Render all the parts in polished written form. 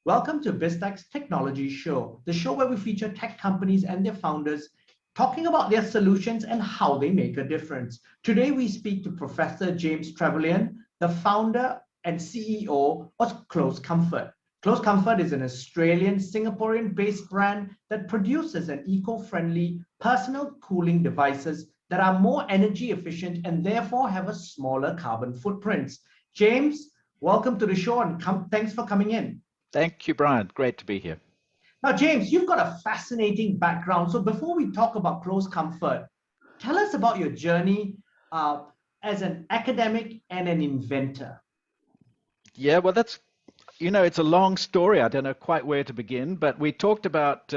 Welcome to Biztech's Technology Show, the show where we feature tech companies and their founders talking about their solutions and how they make a difference. Today, we speak to Professor James Trevelyan, the founder and CEO of Close Comfort. Close Comfort is an Australian, Singaporean-based brand that produces an eco-friendly personal cooling devices that are more energy efficient and therefore have a smaller carbon footprint. James, welcome to the show and thanks for coming in. Thank you, Brian. Great to be here. Now, James, you've got a fascinating background. So before we talk about Close Comfort, tell us about your journey as an academic and an inventor. Yeah, well, it's a long story. I don't know quite where to begin, but we talked about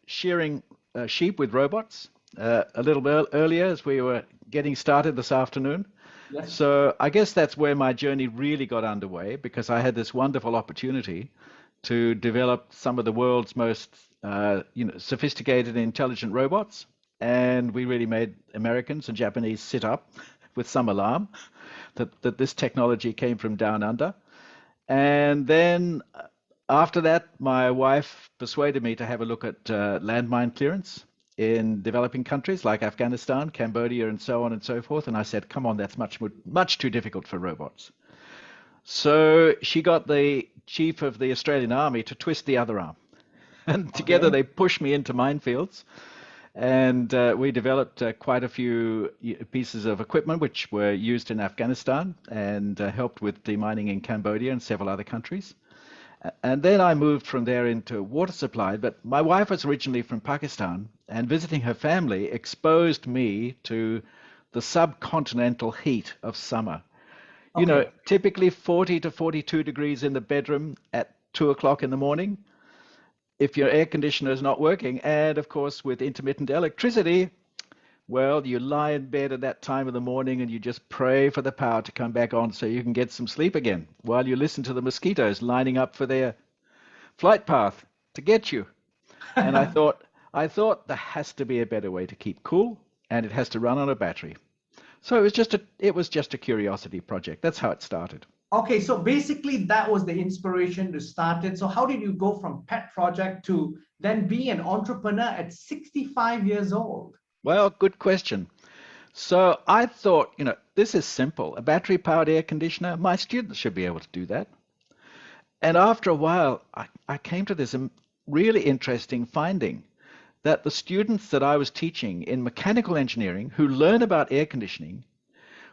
shearing sheep with robots a little bit earlier as we were getting started this afternoon. Yes. So I guess that's where my journey really got underway because I had this wonderful opportunity to develop some of the world's most sophisticated and intelligent robots. And we really made Americans and Japanese sit up with some alarm that this technology came from down under. And then after that, my wife persuaded me to have a look at landmine clearance in developing countries like Afghanistan, Cambodia, and so on and so forth. And I said, come on, that's much too difficult for robots. So she got the chief of the Australian Army to twist the other arm. And together they pushed me into minefields. And we developed quite a few pieces of equipment which were used in Afghanistan and helped with demining in Cambodia and several other countries. And then I moved from there into water supply. But my wife was originally from Pakistan, and visiting her family exposed me to the subcontinental heat of summer. You know, typically 40 to 42 degrees in the bedroom at 2 o'clock in the morning if your air conditioner is not working. And of course, with intermittent electricity, well, you lie in bed at that time of the morning and you just pray for the power to come back on so you can get some sleep again while you listen to the mosquitoes lining up for their flight path to get you. And I thought there has to be a better way to keep cool, and it has to run on a battery. So it was just a curiosity project. That's how it started. Okay, so basically that was the inspiration to start it. So how did you go from pet project to then be an entrepreneur at 65 years old? Well, good question. So I thought, this is simple. A battery-powered air conditioner, my students should be able to do that. And after a while, I came to this really interesting finding that the students that I was teaching in mechanical engineering who learn about air conditioning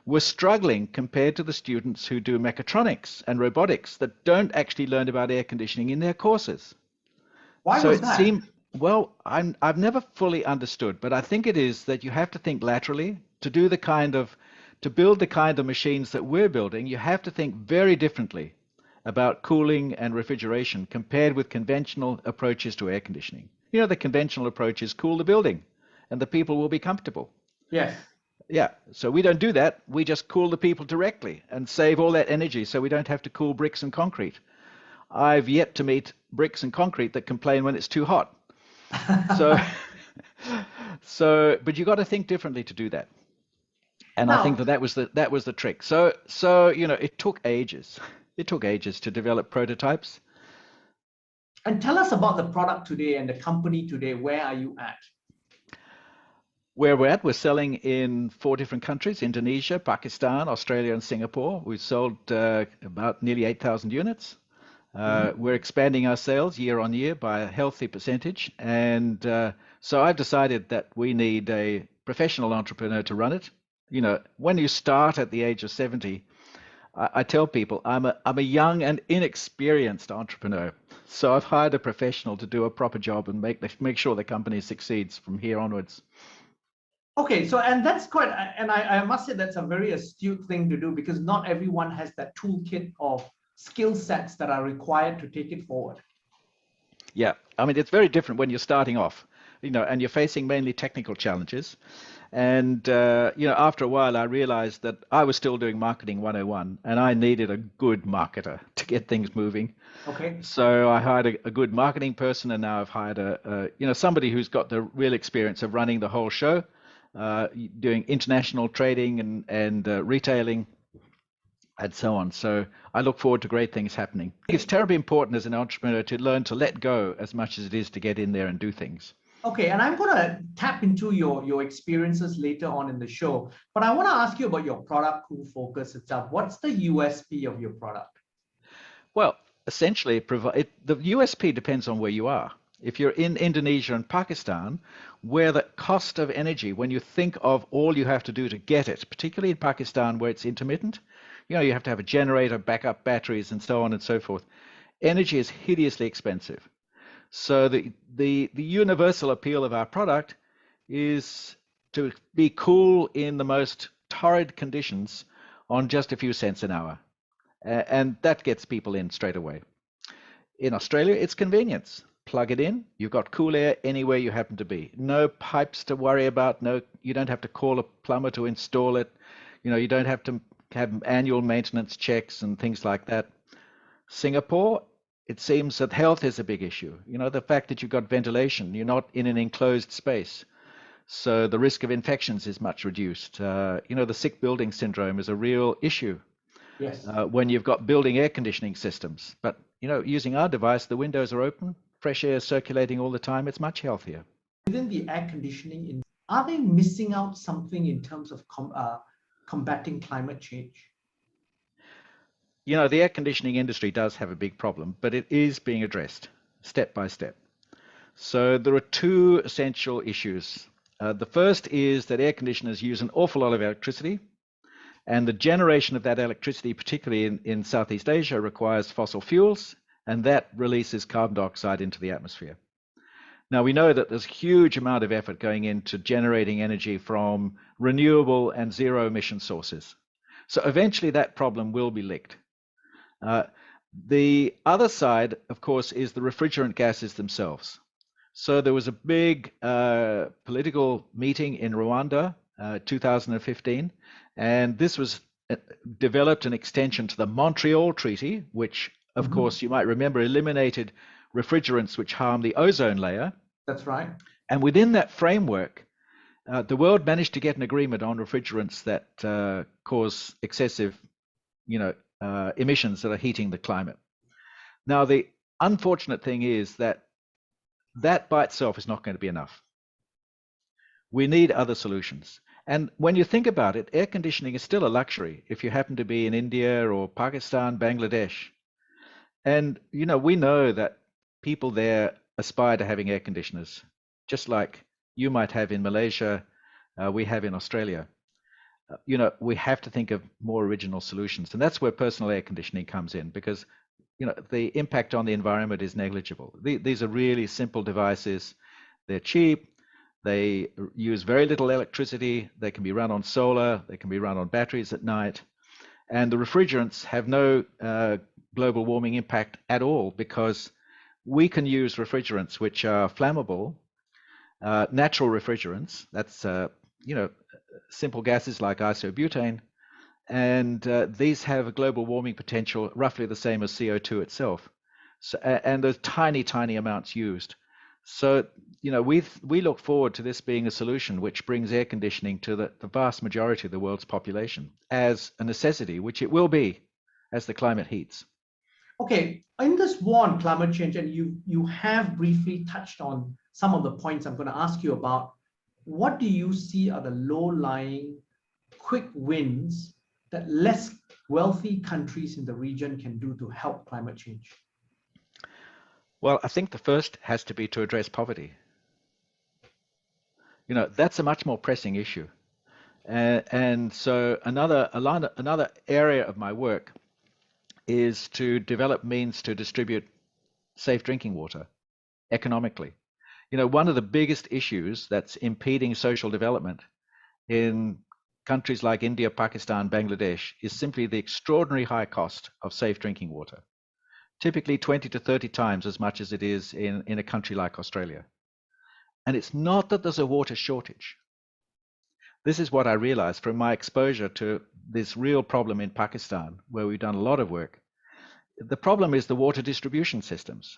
were struggling compared to the students who do mechatronics and robotics that don't actually learn about air conditioning in their courses. Why So was it that? seemed, well, I've never fully understood, but I think it is that you have to think laterally to build the kind of machines that we're building. You have to think very differently about cooling and refrigeration compared with conventional approaches to air conditioning. The conventional approach is cool the building and the people will be comfortable. Yes. Yeah, so we don't do that. We just cool the people directly and save all that energy so we don't have to cool bricks and concrete. I've yet to meet bricks and concrete that complain when it's too hot. So, but you got to think differently to do that. And I think Now, that was the trick. So it took ages. It took ages to develop prototypes. and tell us about the product today and the company today. Where are you at? Where we're at, we're selling in 4 different countries: Indonesia, Pakistan, Australia, and Singapore. We've sold about nearly 8,000 units. We're expanding our sales year on year by a healthy percentage. And so I've decided that we need a professional entrepreneur to run it. When you start at the age of 70, I tell people I'm a young and inexperienced entrepreneur. So I've hired a professional to do a proper job and make sure the company succeeds from here onwards. Okay, so and that's quite, and I must say that's a very astute thing to do because not everyone has that toolkit of skill sets that are required to take it forward. Yeah, I mean, it's very different when you're starting off, and you're facing mainly technical challenges. And, after a while, I realized that I was still doing marketing 101 and I needed a good marketer to get things moving. Okay. So I hired a good marketing person, and now I've hired somebody who's got the real experience of running the whole show, doing international trading and retailing, and so on. So I look forward to great things happening. It's terribly important as an entrepreneur to learn to let go as much as it is to get in there and do things. Okay, and I'm going to tap into your experiences later on in the show, but I want to ask you about your product Cool Focus itself. What's the USP of your product? Well, essentially, the USP depends on where you are. If you're in Indonesia and Pakistan, where the cost of energy, when you think of all you have to do to get it, particularly in Pakistan where it's intermittent, you have to have a generator, backup batteries, and so on and so forth. Energy is hideously expensive. So the universal appeal of our product is to be cool in the most torrid conditions on just a few cents an hour. And that gets people in straight away. In Australia, it's convenience. Plug it in, you've got cool air anywhere you happen to be. No pipes to worry about. No, you don't have to call a plumber to install it. You don't have to have annual maintenance checks and things like that. Singapore, it seems that health is a big issue. The fact that you've got ventilation, you're not in an enclosed space. So the risk of infections is much reduced. The sick building syndrome is a real issue. Yes. When you've got building air conditioning systems. But, using our device, the windows are open, fresh air circulating all the time. It's much healthier. Within the air conditioning, are they missing out something in terms of combating climate change? The air conditioning industry does have a big problem, but it is being addressed step by step. So there are two essential issues. The first is that air conditioners use an awful lot of electricity, and the generation of that electricity, particularly in Southeast Asia, requires fossil fuels, and that releases carbon dioxide into the atmosphere. Now, we know that there's a huge amount of effort going into generating energy from renewable and zero emission sources. So eventually that problem will be licked. The other side, of course, is the refrigerant gases themselves. So there was a big political meeting in Rwanda, 2015, and this was developed an extension to the Montreal Treaty, which, of course, you might remember, eliminated refrigerants which harm the ozone layer. That's right. And within that framework, the world managed to get an agreement on refrigerants that cause excessive, emissions that are heating the climate. Now, the unfortunate thing is that by itself is not going to be enough. We need other solutions. And when you think about it, air conditioning is still a luxury if you happen to be in India or Pakistan, Bangladesh. And, we know that people there aspire to having air conditioners, just like you might have in Malaysia, we have in Australia. We have to think of more original solutions. And that's where personal air conditioning comes in, because, the impact on the environment is negligible. These are really simple devices. They're cheap. They use very little electricity. They can be run on solar. They can be run on batteries at night. And the refrigerants have no global warming impact at all, because we can use refrigerants which are flammable, natural refrigerants. That's, simple gases like isobutane. And these have a global warming potential roughly the same as CO2 itself. So, and there's tiny, tiny amounts used. So, we look forward to this being a solution which brings air conditioning to the vast majority of the world's population as a necessity, which it will be as the climate heats. Okay, in this war on climate change, and you have briefly touched on some of the points I'm going to ask you about, what do you see are the low-lying quick wins that less wealthy countries in the region can do to help climate change? Well, I think the first has to be to address poverty. That's a much more pressing issue. And so another area of my work is to develop means to distribute safe drinking water economically. One of the biggest issues that's impeding social development in countries like India, Pakistan, Bangladesh is simply the extraordinary high cost of safe drinking water, typically 20 to 30 times as much as it is in a country like Australia. And it's not that there's a water shortage. This is what I realized from my exposure to this real problem in Pakistan, where we've done a lot of work. The problem is the water distribution systems,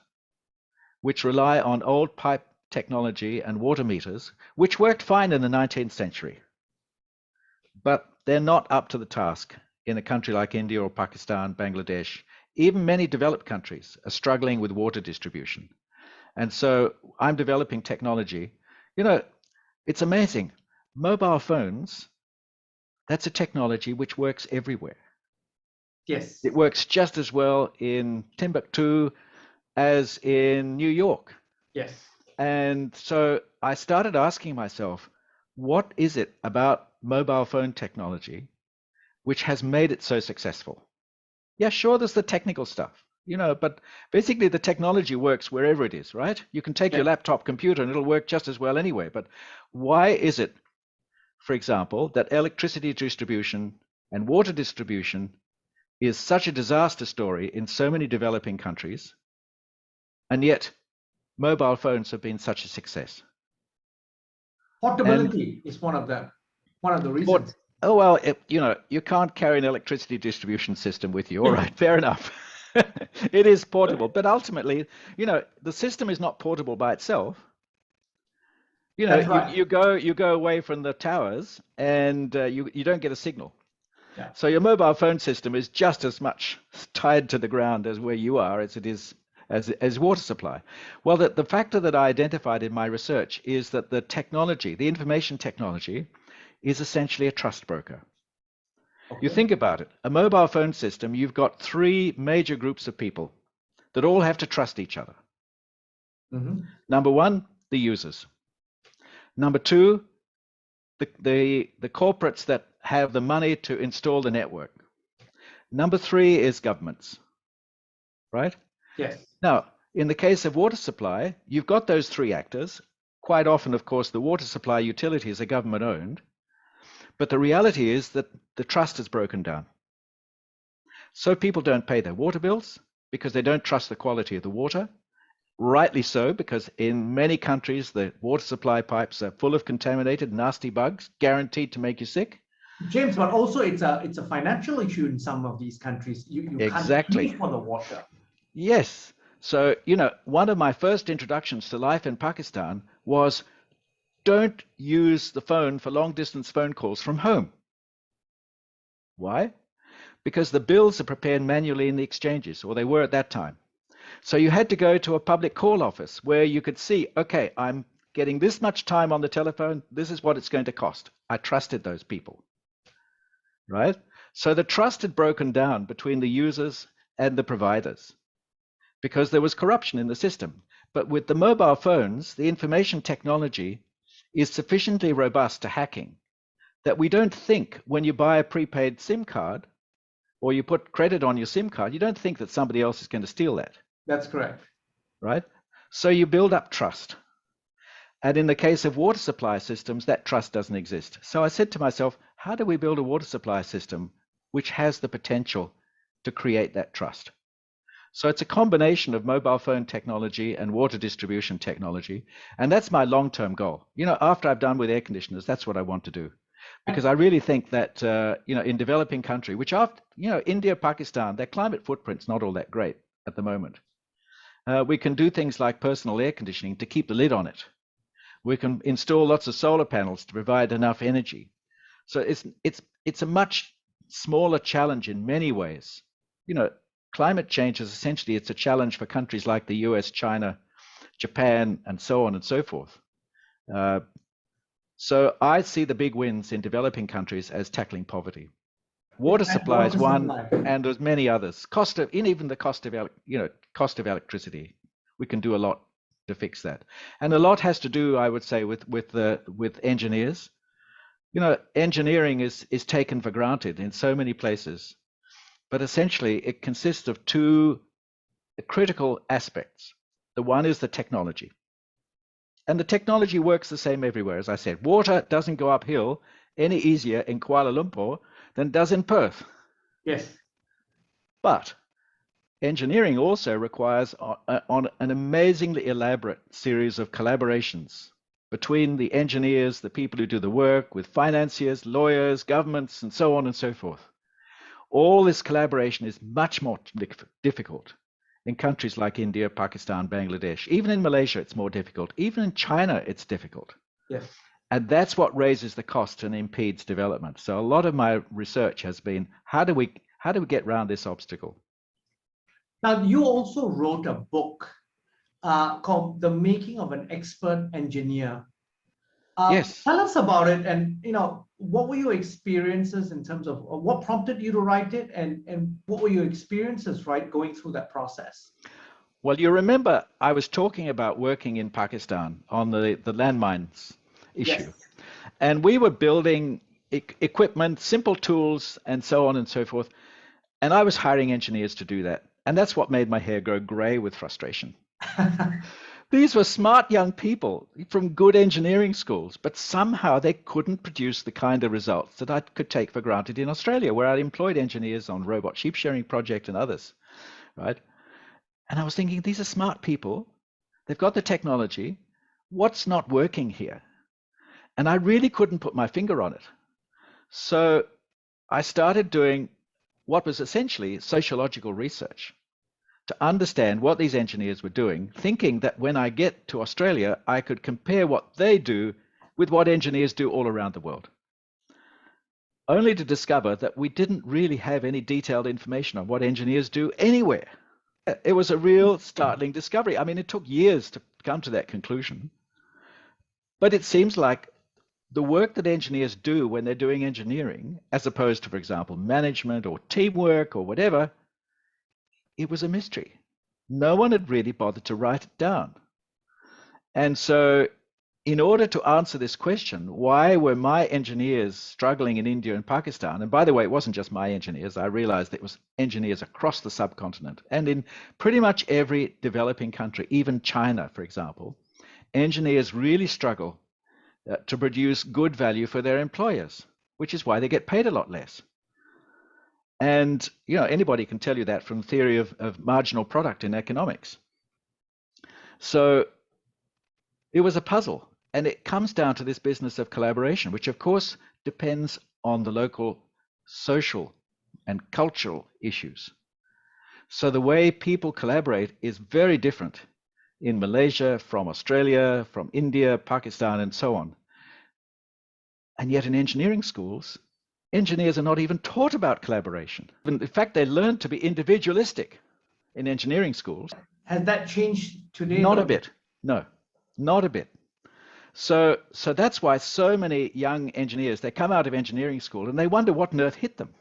which rely on old pipe technology and water meters, which worked fine in the 19th century. But they're not up to the task in a country like India or Pakistan, Bangladesh, even many developed countries are struggling with water distribution. And so I'm developing technology. You know, it's amazing. Mobile phones, that's a technology which works everywhere. Yes. It works just as well in Timbuktu as in New York. Yes. And so I started asking myself, what is it about mobile phone technology which has made it so successful? Yeah, sure, there's the technical stuff, but basically the technology works wherever it is, right? You can take your laptop computer and it'll work just as well anyway. But why is it, for example, that electricity distribution and water distribution is such a disaster story in so many developing countries, and yet mobile phones have been such a success? Portability is one of the reasons. Oh, well, you can't carry an electricity distribution system with you. All right, fair enough. It is portable, but ultimately, the system is not portable by itself. That's right. You go away from the towers and you don't get a signal. Yeah. So your mobile phone system is just as much tied to the ground as where you are as it is as water supply. Well, the factor that I identified in my research is that the technology, the information technology, is essentially a trust broker. Okay. You think about it, a mobile phone system, you've got three major groups of people that all have to trust each other. Mm-hmm. Number one, the users. Number two, the corporates that have the money to install the network. Number three is governments, right? Yes. Now, in the case of water supply, you've got those three actors. Quite often, of course, the water supply utilities are government owned. But the reality is that the trust is broken down. So people don't pay their water bills because they don't trust the quality of the water. Rightly so, because in many countries, the water supply pipes are full of contaminated, nasty bugs, guaranteed to make you sick. James, but also it's a financial issue in some of these countries. You Exactly. can't pay for the water. Yes. So, one of my first introductions to life in Pakistan was don't use the phone for long distance phone calls from home. Why? Because the bills are prepared manually in the exchanges, or they were at that time. So you had to go to a public call office where you could see, okay, I'm getting this much time on the telephone. This is what it's going to cost. I trusted those people, right? So the trust had broken down between the users and the providers because there was corruption in the system. But with the mobile phones, the information technology is sufficiently robust to hacking that we don't think when you buy a prepaid SIM card or you put credit on your SIM card, you don't think that somebody else is going to steal that. That's correct. Right? So you build up trust. And in the case of water supply systems, that trust doesn't exist. So I said to myself, how do we build a water supply system which has the potential to create that trust? So it's a combination of mobile phone technology and water distribution technology. And that's my long-term goal. After I've done with air conditioners, that's what I want to do. Because I really think that, in developing country, which after, India, Pakistan, their climate footprint's not all that great at the moment. We can do things like personal air conditioning to keep the lid on it. We can install lots of solar panels to provide enough energy. So it's a much smaller challenge in many ways. Climate change is essentially, it's a challenge for countries like the US, China, Japan, and so on and so forth. So I see the big wins in developing countries as tackling poverty. Water supply is one, and there's many others. Even the cost of electricity, we can do a lot to fix that, and a lot has to do, I would say, with engineers. Engineering is taken for granted in so many places, but essentially it consists of two critical aspects. The one is the technology, and the technology works the same everywhere. As I said, water doesn't go uphill any easier in Kuala Lumpur than it does in Perth. Yes. But engineering also requires on an amazingly elaborate series of collaborations between the engineers, the people who do the work, with financiers, lawyers, governments, and so on and so forth. All this collaboration is much more difficult in countries like India, Pakistan, Bangladesh. Even in Malaysia, it's more difficult. Even in China, it's difficult. Yes. And that's what raises the cost and impedes development. So a lot of my research has been how do we get around this obstacle? Now, you also wrote a book called The Making of an Expert Engineer. Yes. Tell us about it, and what were your experiences in terms of what prompted you to write it, and what were your experiences, right, going through that process? Well, you remember I was talking about working in Pakistan on the landmines issue. Yes. And we were building equipment, simple tools, and so on and so forth. And I was hiring engineers to do that. And that's what made my hair grow gray with frustration. These were smart young people from good engineering schools, but somehow they couldn't produce the kind of results that I could take for granted in Australia, where I'd employed engineers on robot sheep shearing project and others, right? And I was thinking, these are smart people. They've got the technology. What's not working here? And I really couldn't put my finger on it. So I started doing what was essentially sociological research to understand what these engineers were doing, thinking that when I get to Australia, I could compare what they do with what engineers do all around the world. Only to discover that we didn't really have any detailed information on what engineers do anywhere. It was a real startling discovery. I mean, it took years to come to that conclusion. But it seems like the work that engineers do when they're doing engineering, as opposed to, for example, management or teamwork or whatever, it was a mystery. No one had really bothered to write it down. And so, in order to answer this question, why were my engineers struggling in India and Pakistan? And by the way, it wasn't just my engineers. I realized it was engineers across the subcontinent and in pretty much every developing country, even China, for example. Engineers really struggle to produce good value for their employers, which is why they get paid a lot less. And anybody can tell you that from the theory of marginal product in economics. So it was a puzzle, and it comes down to this business of collaboration, which of course depends on the local social and cultural issues. So the way people collaborate is very different in Malaysia, from Australia, from India, Pakistan, and so on. And yet in engineering schools, engineers are not even taught about collaboration. In fact, they learn to be individualistic in engineering schools. Has that changed today? Not a bit. No, not a bit. So that's why so many young engineers, they come out of engineering school and they wonder what on earth hit them.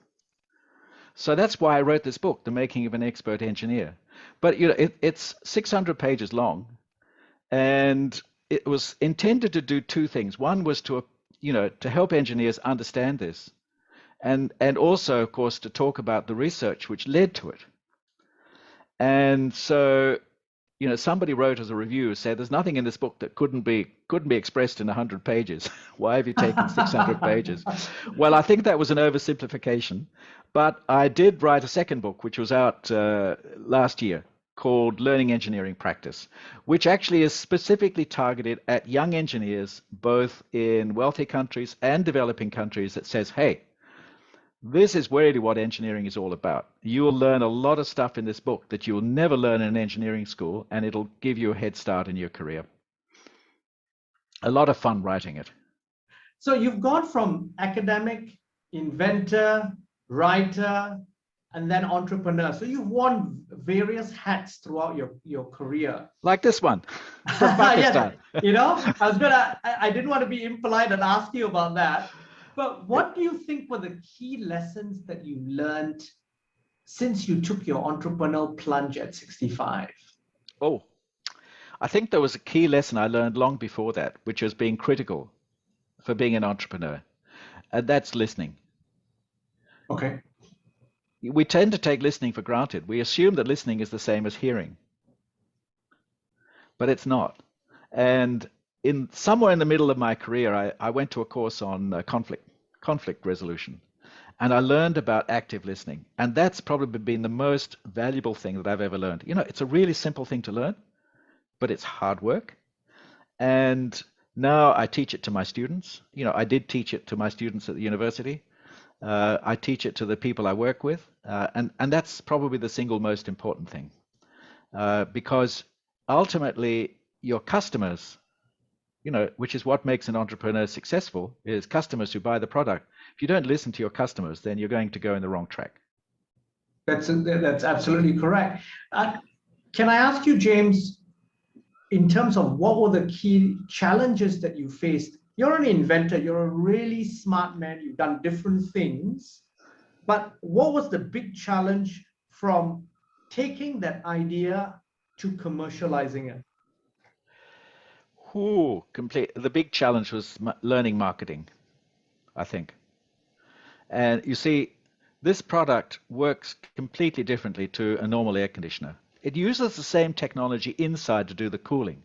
So that's why I wrote this book, The Making of an Expert Engineer. But it's 600 pages long, and it was intended to do two things. One was to help engineers understand this, and also, of course, to talk about the research which led to it. And so, somebody wrote as a review, said, "There's nothing in this book that couldn't be expressed in 100 pages. Why have you taken 600 pages?" Well, I think that was an oversimplification, but I did write a second book, which was out last year, called Learning Engineering Practice, which actually is specifically targeted at young engineers, both in wealthy countries and developing countries, that says, hey, this is really what engineering is all about. You will learn a lot of stuff in this book that you will never learn in an engineering school, and it'll give you a head start in your career. A lot of fun writing it. So you've gone from academic, inventor, writer, and then entrepreneur. So you've worn various hats throughout your career. Like this one from Pakistan. I didn't want to be impolite and ask you about that. But what do you think were the key lessons that you learned since you took your entrepreneurial plunge at 65? Oh, I think there was a key lesson I learned long before that, which was being critical for being an entrepreneur. And that's listening. Okay. We tend to take listening for granted. We assume that listening is the same as hearing, but it's not. And somewhere in the middle of my career, I went to a course on conflict resolution, and I learned about active listening. And that's probably been the most valuable thing that I've ever learned. It's a really simple thing to learn, but it's hard work. And now I teach it to my students. I did teach it to my students at the university. I teach it to the people I work with, and that's probably the single most important thing, because ultimately your customers, which is what makes an entrepreneur successful, is customers who buy the product. If you don't listen to your customers, then you're going to go in the wrong track. That's absolutely correct. Can I ask you, James, in terms of what were the key challenges that you faced? You're an inventor, you're a really smart man, you've done different things, but what was the big challenge from taking that idea to commercializing it? The big challenge was learning marketing, I think. And you see, this product works completely differently to a normal air conditioner. It uses the same technology inside to do the cooling,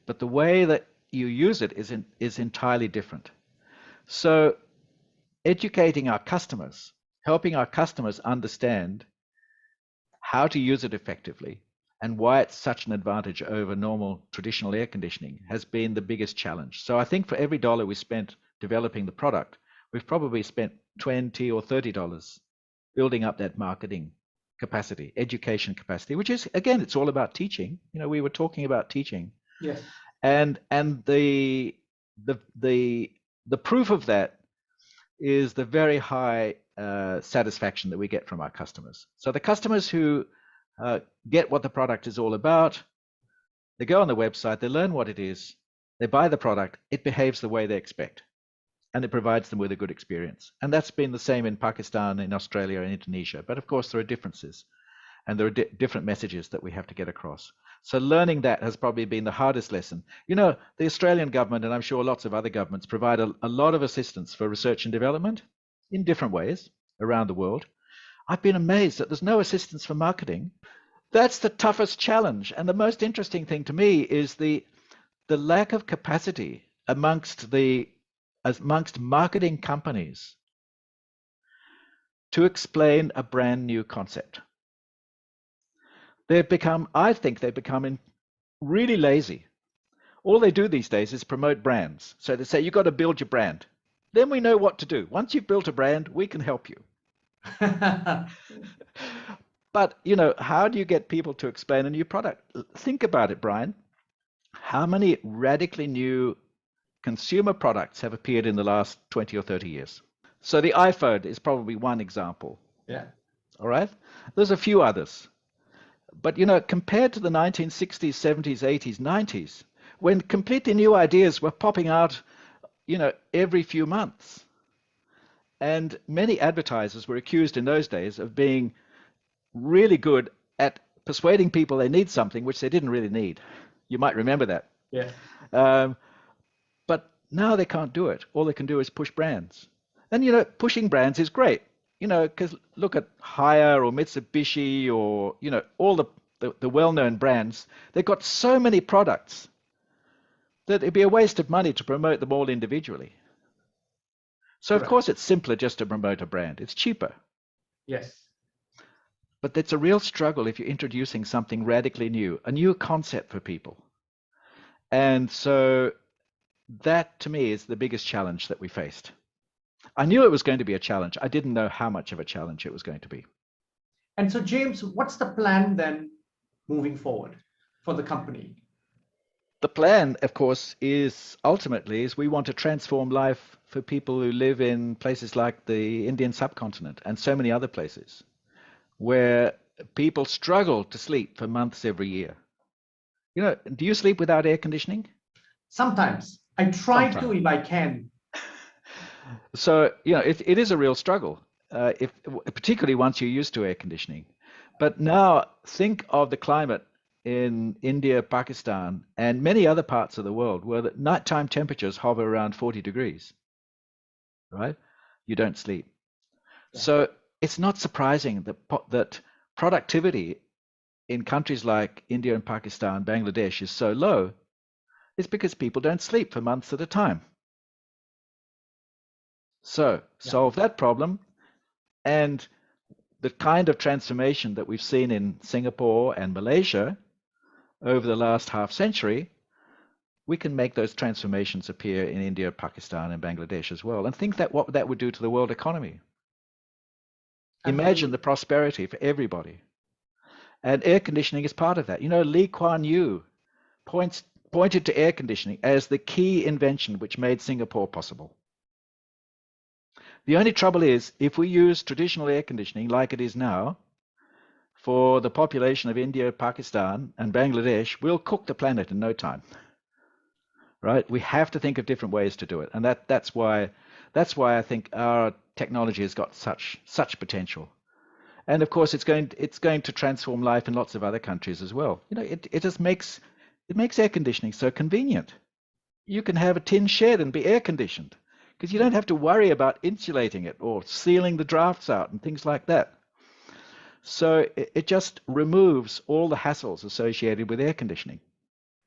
but the way that you use it is entirely different. So educating our customers, helping our customers understand how to use it effectively and why it's such an advantage over normal traditional air conditioning has been the biggest challenge. So I think for every dollar we spent developing the product, we've probably spent $20 or $30 building up that marketing capacity, education capacity, which is, again, it's all about teaching. We were talking about teaching. Yes. And the proof of that is the very high satisfaction that we get from our customers. So the customers who get what the product is all about, they go on the website, they learn what it is, they buy the product, it behaves the way they expect, and it provides them with a good experience. And that's been the same in Pakistan, in Australia, and Indonesia. But of course, there are differences, and there are different messages that we have to get across. So learning that has probably been the hardest lesson. The Australian government, and I'm sure lots of other governments, provide a lot of assistance for research and development in different ways around the world. I've been amazed that there's no assistance for marketing. That's the toughest challenge. And the most interesting thing to me is the lack of capacity amongst marketing companies to explain a brand new concept. I think they've become really lazy. All they do these days is promote brands. So they say, you've got to build your brand. Then we know what to do. Once you've built a brand, we can help you. But, how do you get people to explain a new product? Think about it, Brian. How many radically new consumer products have appeared in the last 20 or 30 years? So the iPhone is probably one example. Yeah. All right. There's a few others. But, compared to the 1960s, 70s, 80s, 90s, when completely new ideas were popping out, every few months. And many advertisers were accused in those days of being really good at persuading people they need something which they didn't really need. You might remember that. Yeah. But now they can't do it. All they can do is push brands. And, pushing brands is great. Because look at Haier or Mitsubishi or, all the well-known brands. They've got so many products that it'd be a waste of money to promote them all individually. So, of course, it's simpler just to promote a brand. It's cheaper. Yes. But it's a real struggle if you're introducing something radically new, a new concept for people. And so that, to me, is the biggest challenge that we faced. I knew it was going to be a challenge. I didn't know how much of a challenge it was going to be. And so, James, what's the plan then moving forward for the company? The plan, of course, is we want to transform life for people who live in places like the Indian subcontinent and so many other places where people struggle to sleep for months every year. Do you sleep without air conditioning? Sometimes. I try to if I can. So, it is a real struggle, particularly once you're used to air conditioning. But now think of the climate in India, Pakistan, and many other parts of the world where the nighttime temperatures hover around 40 degrees, right? You don't sleep. Yeah. So it's not surprising that productivity in countries like India and Pakistan, Bangladesh is so low. It's because people don't sleep for months at a time. So solve that problem, and the kind of transformation that we've seen in Singapore and Malaysia over the last half century, we can make those transformations appear in India, Pakistan, and Bangladesh as well. And think that what that would do to the world economy. Absolutely. Imagine the prosperity for everybody. And air conditioning is part of that. Lee Kuan Yew points pointed to air conditioning as the key invention which made Singapore possible. The only trouble is, if we use traditional air conditioning like it is now, for the population of India, Pakistan, and Bangladesh, we'll cook the planet in no time. Right? We have to think of different ways to do it, and that's why I think our technology has got such potential. And of course, it's going to transform life in lots of other countries as well. You know, it just makes air conditioning so convenient. You can have a tin shed and be air conditioned because you don't have to worry about insulating it or sealing the drafts out and things like that. So it just removes all the hassles associated with air conditioning.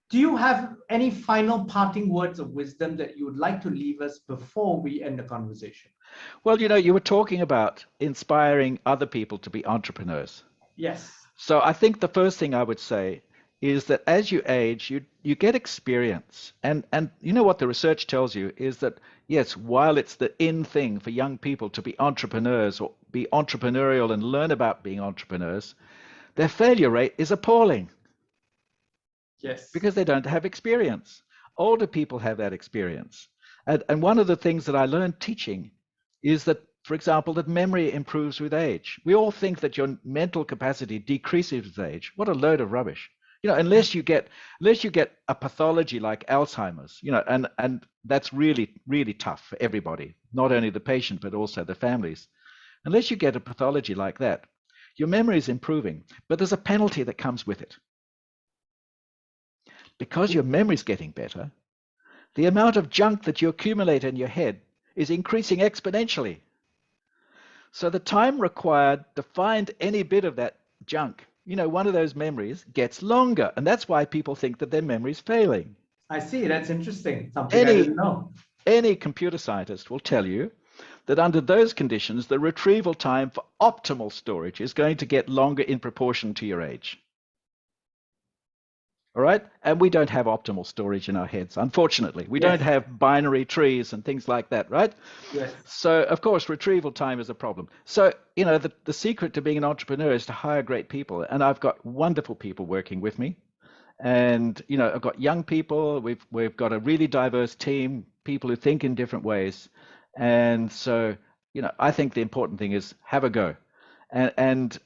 Do you have any final parting words of wisdom that you would like to leave us before we end the conversation? Well, you know, you were talking about inspiring other people to be entrepreneurs. Yes. So I think the first thing I would say is that as you age, you get experience. And you know what the research tells you is that, yes, while it's the in thing for young people to be entrepreneurs or be entrepreneurial and learn about being entrepreneurs, their failure rate is appalling. Yes. Because they don't have experience. Older people have that experience. And one of the things that I learned teaching is that, for example, that memory improves with age. We all think that your mental capacity decreases with age. What a load of rubbish. You know, unless you get a pathology like Alzheimer's, you know, and that's really, really tough for everybody, not only the patient, but also the families. Unless you get a pathology like that, your memory is improving, but there's a penalty that comes with it. Because your memory's getting better, the amount of junk that you accumulate in your head is increasing exponentially. So the time required to find any bit of that junk, you know, one of those memories gets longer. And that's why people think that their memory's failing. I see. That's interesting. Something I didn't know. Any computer scientist will tell you that under those conditions, the retrieval time for optimal storage is going to get longer in proportion to your age. All right. And we don't have optimal storage in our heads, unfortunately. We don't have binary trees and things like that, right? Yes. So, of course, retrieval time is a problem. So, you know, the secret to being an entrepreneur is to hire great people. And I've got wonderful people working with me. And, you know, I've got young people. We've got a really diverse team, people who think in different ways. And so, you know, I think the important thing is have a go. And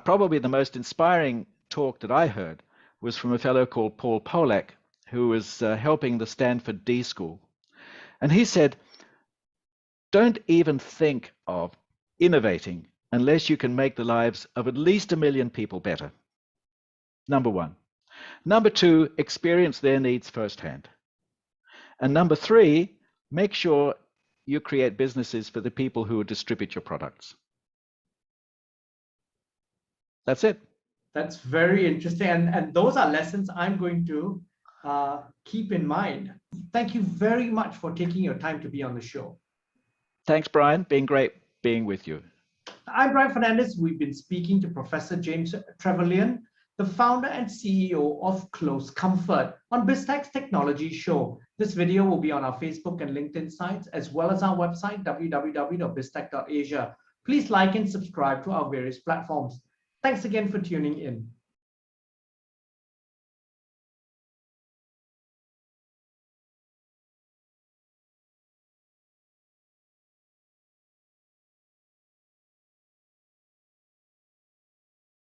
probably the most inspiring talk that I heard was from a fellow called Paul Polak, who was helping the Stanford D School. And he said, don't even think of innovating unless you can make the lives of at least 1 million people better. Number one. Number two, experience their needs firsthand. And number three, make sure you create businesses for the people who will distribute your products. That's it. That's very interesting. And those are lessons I'm going to keep in mind. Thank you very much for taking your time to be on the show. Thanks, Brian. Been great being with you. I'm Brian Fernandez. We've been speaking to Professor James Trevelyan, the founder and CEO of Close Comfort on Biztech's Technology Show. This video will be on our Facebook and LinkedIn sites, as well as our website, www.biztech.asia. Please like and subscribe to our various platforms. Thanks again for tuning in.